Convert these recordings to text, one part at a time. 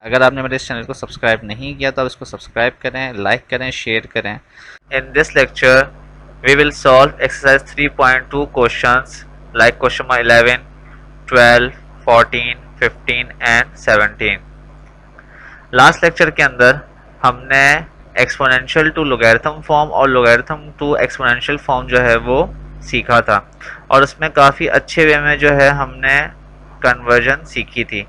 अगर आपने मेरे इस चैनल को सब्सक्राइब नहीं किया तो आप इसको सब्सक्राइब करें, लाइक करें, शेयर करें। In this lecture we will solve exercise 3.2 questions like question number 11, 12, 14, 15 and 17। Last lecture के अंदर हमने एक्सपोनेंशियल टू लोगैरिथम फॉर्म और लोगैरिथम टू एक्सपोनेंशियल फॉर्म जो है वो सीखा था, और उसमें काफ़ी अच्छे वे में जो है हमने कन्वर्जन सीखी थी।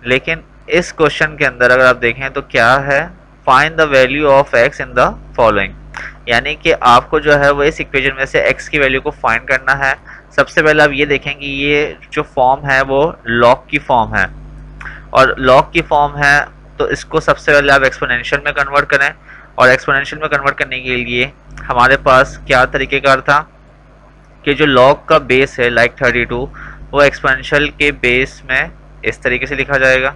लेकिन इस क्वेश्चन के अंदर अगर आप देखें तो क्या है, find the value of x in the following, यानी कि आपको जो है वो इस इक्वेशन में से एक्स की वैल्यू को फाइंड करना है। सबसे पहले आप ये देखें कि ये जो फॉर्म है वो लॉग की फॉर्म है, और लॉग की फॉर्म है तो इसको सबसे पहले आप एक्सपोनेंशियल में कन्वर्ट करें, और एक्सपोनेंशियल में कन्वर्ट करने के लिए हमारे पास क्या तरीक़ेकार था कि जो लॉग का बेस है लाइक 32 वो एक्सपोनेंशियल के बेस में इस तरीके से लिखा जाएगा,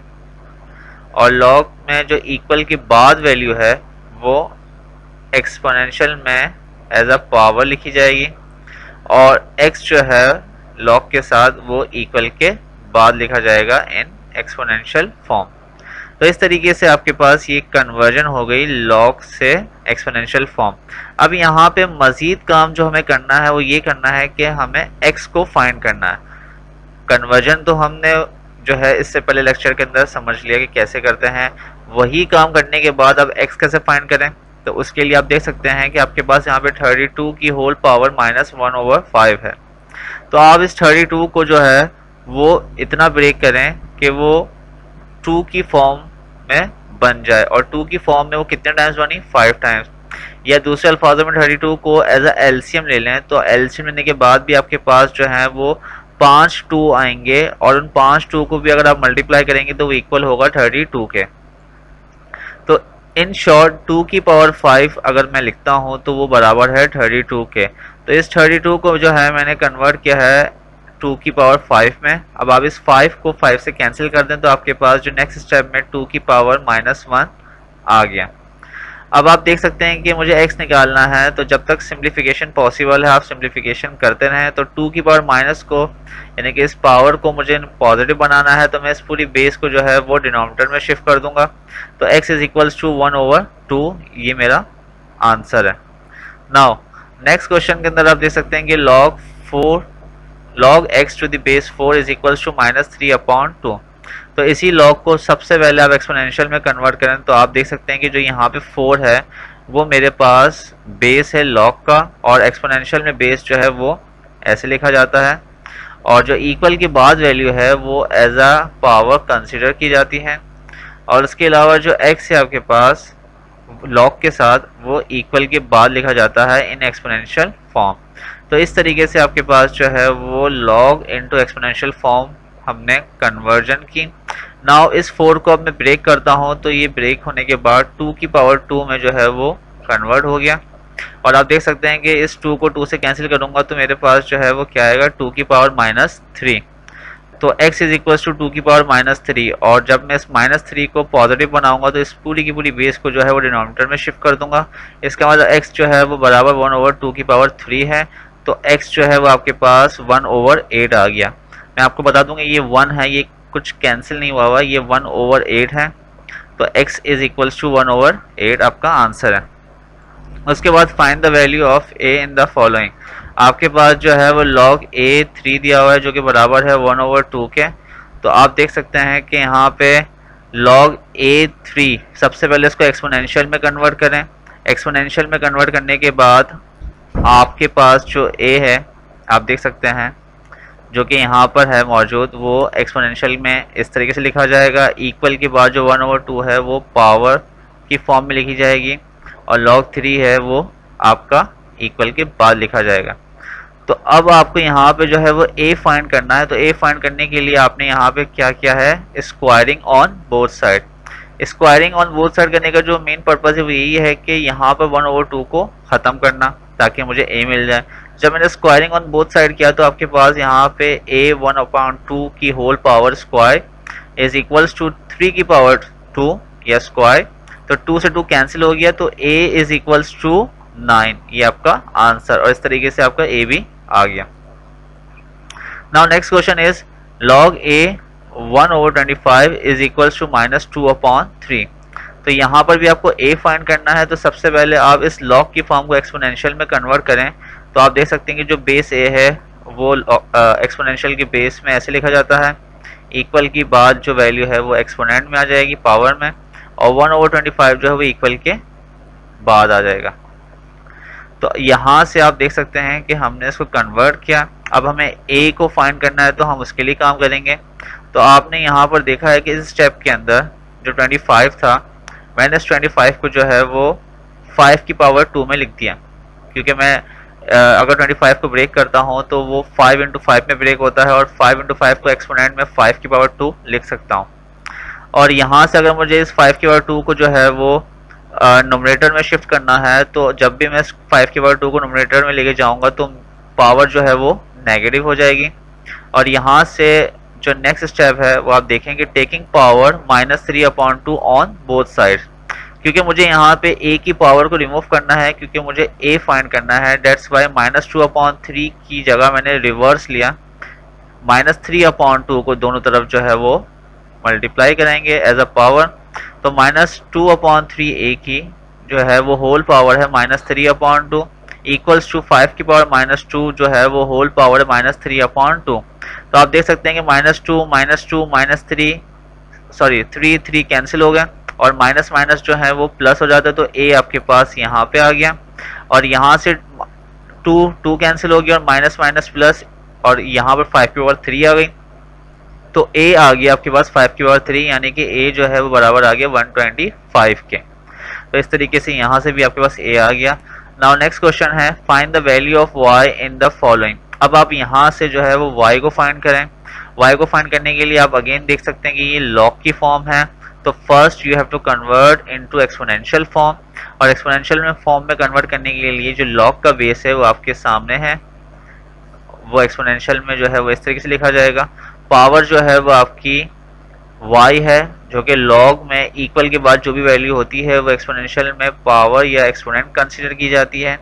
और लॉग में जो इक्वल के बाद वैल्यू है वो एक्सपोनेंशियल में एज अ पावर लिखी जाएगी, और x जो है लॉग के साथ वो इक्वल के बाद लिखा जाएगा इन एक्सपोनेंशियल फॉर्म। तो इस तरीके से आपके पास ये कन्वर्जन हो गई लॉग से एक्सपोनेंशियल फॉर्म। अब यहाँ पे मज़ीद काम जो हमें करना है वो ये करना है कि हमें x को फाइंड करना है। कन्वर्जन तो हमने जो है इससे पहले लेक्चर के अंदर समझ लिया कि कैसे करते हैं, वही काम करने के बाद अब x कैसे फाइंड करें। तो उसके लिए आप देख सकते हैं कि आपके पास यहाँ पे 32 की होल पावर -1/5 है। तो आप इस 32 को जो है वो इतना ब्रेक करें कि वो 2 की फॉर्म में बन जाए, और 2 की फॉर्म में वो कितने टाइम्स बनी, 5 टाइम्स। या दूसरे अल्फाजों में 32 को एज अ एलसीएम ले लें, तो एलसीएम लेने के बाद भी आपके पास जो है वो 5 2 आएंगे, और उन 5 2 को भी अगर आप मल्टीप्लाई करेंगे तो वो इक्वल होगा 32 के। तो इन शॉर्ट 2 की पावर 5 अगर मैं लिखता हूं तो वो बराबर है 32 के। तो इस 32 को जो है मैंने कन्वर्ट किया है 2 की पावर 5 में। अब आप इस 5 को 5 से कैंसिल कर दें तो आपके पास जो नेक्स्ट स्टेप में 2 की पावर -1 आ गया। अब आप देख सकते हैं कि मुझे x निकालना है, तो जब तक सिंप्लीफिकेशन पॉसिबल है आप सिंप्लीफिकेशन करते रहें। तो 2 की पावर माइनस को यानी कि इस पावर को मुझे पॉजिटिव बनाना है, तो मैं इस पूरी बेस को जो है वो डिनोमिनेटर में शिफ्ट कर दूंगा। तो x इज इक्वल्स टू 1/2, ये मेरा आंसर है। नाउ नेक्स्ट क्वेश्चन के अंदर आप देख सकते हैं कि log x to the base 4 is equals to -3/2। तो इसी लॉग को सबसे पहले आप एक्सपोनेंशियल में कन्वर्ट करें, तो आप देख सकते हैं कि जो यहाँ पे 4 है वो मेरे पास बेस है लॉग का, और एक्सपोनेंशियल में बेस जो है वो ऐसे लिखा जाता है, और जो इक्वल के बाद वैल्यू है वो एज अ पावर कंसिडर की जाती है। और उसके अलावा जो x है आपके पास लॉग के साथ वो इक्वल के बाद लिखा जाता है इन एक्सपोनेंशियल फॉर्म। तो इस तरीके से आपके पास जो है वो लॉग इनटू एक्सपोनेंशियल फॉर्म हमने कन्वर्जन की। नाउ इस 4 को अब मैं ब्रेक करता हूं, तो ये ब्रेक होने के बाद 2 की पावर 2 में जो है वो कन्वर्ट हो गया, और आप देख सकते हैं कि इस 2 को 2 से कैंसिल करूंगा तो मेरे पास जो है वो क्या आएगा, 2 की पावर -3। तो x इज इक्वल टू 2 की पावर -3, और जब मैं इस -3 को पॉजिटिव बनाऊंगा तो इस पूरी की पूरी बेस को जो है वो डिनोमिनेटर में शिफ्ट कर दूंगा। इसका मतलब x जो है वो बराबर 1/2 की पावर 3 है, तो x जो है वो आपके पास 1/8 आ गया। मैं आपको बता दूंगा ये 1 है, ये कुछ कैंसिल नहीं हुआ, ये 1/8 है, तो x इज इक्वल टू 1/8 आपका आंसर है। उसके बाद find the value of a in the following. आपके पास जो है वो log a 3 दिया हुआ है जो कि बराबर है 1/2 के। तो आप देख सकते हैं कि यहाँ पे log a 3, सबसे पहले इसको एक्सपोनेंशियल में कन्वर्ट करें। एक्सपोनेंशियल में कन्वर्ट करने के बाद आपके पास जो a है आप देख सकते हैं जो कि यहाँ पर है मौजूद, वो एक्सपोनेंशियल में इस तरीके से लिखा जाएगा। इक्वल के बाद जो 1/2 है वो पावर की फॉर्म में लिखी जाएगी, और log 3 है वो आपका इक्वल के बाद लिखा जाएगा। तो अब आपको यहाँ पे जो है वो a फाइंड करना है। तो a फाइंड करने के लिए आपने यहाँ पे क्या किया है, squaring on both side. Squaring on both side करने का जो मेन पर्पज है वो यही है कि यहाँ पर 1/2 को ख़त्म करना ताकि मुझे a मिल जाए। जब मैंने स्क्वायरिंग ऑन बोथ साइड किया तो आपके पास यहाँ पे a 1/2 की whole power square is equals to 3 की पावर 2 या स्क्वायर। तो 2 से 2 कैंसिल हो गया, तो a इज इक्वल्स टू 9, ये आपका आंसर, और इस तरीके से आपका a भी आ गया। Now next question is log a 1/25 is equals to -2/3। तो यहाँ पर भी आपको a फाइंड करना है, तो सबसे पहले आप इस लॉग की फॉर्म को एक्सपोनेंशियल में कन्वर्ट करें। तो आप देख सकते हैं कि जो बेस a है वो एक्सपोनेंशियल के बेस में ऐसे लिखा जाता है, इक्वल की बाद जो वैल्यू है वो एक्सपोनेंट में आ जाएगी पावर में, और 1/25 जो है वो इक्वल के बाद आ जाएगा। तो यहाँ से आप देख सकते हैं कि हमने इसको कन्वर्ट किया। अब हमें a को फाइंड करना है तो हम उसके लिए काम करेंगे। तो आपने यहाँ पर देखा है कि इस स्टेप के अंदर जो 25 था, मैंने इस 25 को जो है वो 5 की पावर 2 में लिख दिया, क्योंकि मैं अगर 25 को ब्रेक करता हूँ तो वो 5 × 5 में ब्रेक होता है, और 5 × 5 को एक्सपोनेंट में 5 की पावर 2 लिख सकता हूँ। और यहाँ से अगर मुझे इस 5 की पावर 2 को जो है वो नोमिनेटर में शिफ्ट करना है, तो जब भी मैं 5 की पावर 2 को नोमिनेटर में लेके जाऊंगा तो पावर जो है वो नेगेटिव हो जाएगी। और यहाँ से जो नेक्स्ट स्टेप है वो आप देखेंगे, taking power -3/2 on both side, क्योंकि मुझे यहाँ पे a की पावर को रिमूव करना है, क्योंकि मुझे a फाइंड करना है। डेट्स वाई -2/3 की जगह मैंने रिवर्स लिया, -3/2 को दोनों तरफ जो है वो मल्टीप्लाई करेंगे एज अ पावर। तो -2/3 a की जो है वो होल पावर है -3/2 इक्वल्स टू 5 की पावर -2 जो है वो होल पावर है -3/2। तो आप देख सकते हैं कि -2 -3 कैंसिल हो गए, और माइनस माइनस जो है वो प्लस हो जाता है, तो a आपके पास यहाँ पे आ गया, और यहाँ से 2 कैंसिल हो गया, और माइनस माइनस प्लस, और यहाँ पर 5 की पावर 3 आ गई, तो a आ गया आपके पास 5 की पावर 3, यानी कि a जो है वो बराबर आ गया 125 के। तो इस तरीके से यहाँ से भी आपके पास a आ गया। नाउ नेक्स्ट क्वेश्चन है, find the value of y in the following. अब आप यहाँ से जो है वो y को फाइंड करें। y को फाइंड करने के लिए आप अगेन देख सकते हैं कि ये लॉग की फॉर्म है, तो first you have to convert into exponential form, और एक्सपोनेंशियल में फॉर्म में कन्वर्ट करने के लिए जो लॉग का बेस है वो आपके सामने है, वो एक्सपोनेंशियल में जो है वो इस तरीके से लिखा जाएगा। पावर जो है वो आपकी y है, जो कि लॉग में इक्वल के बाद जो भी वैल्यू होती है वो एक्सपोनेंशियल में पावर या एक्सपोनेंट कंसीडर की जाती है,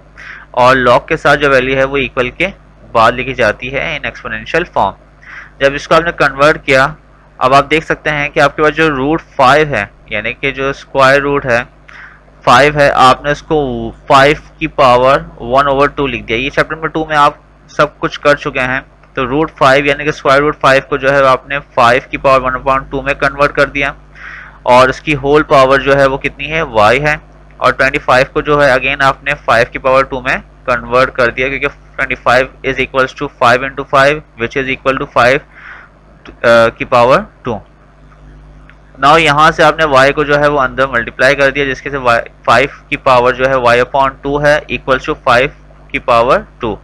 और लॉग के साथ जो वैल्यू है वो इक्वल के बाद लिखी जाती है इन एक्सपोनेंशियल फॉर्म। जब इसको आपने कन्वर्ट किया, अब आप देख सकते हैं कि आपके पास जो रूट 5 है, यानी कि जो स्क्वायर रूट है 5 है, आपने इसको 5 की पावर 1/2 लिख दिया। ये चैप्टर नंबर 2 में आप सब कुछ कर चुके हैं। तो रूट 5 यानी कि स्क्वायर रूट 5 को जो है आपने 5 की पावर 1/2 में कन्वर्ट कर दिया, और इसकी होल पावर जो है वो कितनी है, y है, और 25 को जो है अगेन आपने 5 की पावर 2 में कन्वर्ट कर दिया, क्योंकि 25 is equals to 5 × 5 which is equal to 5 की पावर 2। नाउ यहाँ से आपने y को जो है वो अंदर मल्टीप्लाई कर दिया, जिसके से 5 की पावर जो है y/2 है इक्वल्स टू 5 की power 2।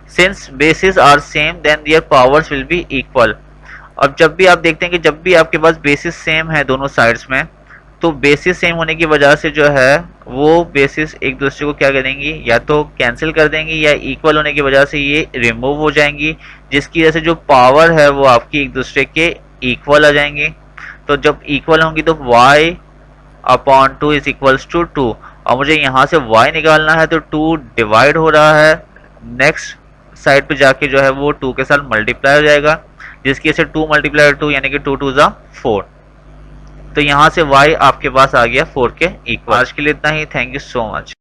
Since basis are same then their powers will be equal. अब जब भी आप देखते हैं कि जब भी आपके पास बेसिस सेम है दोनों साइड्स में, तो बेसिस सेम होने की वजह से जो है वो बेसिस एक दूसरे को क्या करेंगी, या तो कैंसिल कर देंगी, या इक्वल होने की वजह से ये रिमूव हो जाएंगी, जिसकी वजह से जो पावर है वो आपकी एक दूसरे के इक्वल आ जाएंगी। तो जब इक्वल होंगी तो y/2 इज इक्वल्स टू 2, और मुझे यहाँ से y निकालना है, तो 2 डिवाइड हो रहा है, नेक्स्ट साइड पे जाके जो है वो 2 के साथ मल्टीप्लाई हो जाएगा, जिसकी वजह से 2 × 2 यानी कि 2 2 = 4। तो यहाँ से y आपके पास आ गया 4 के इक्वल। आज के लिए इतना ही। Thank you so much.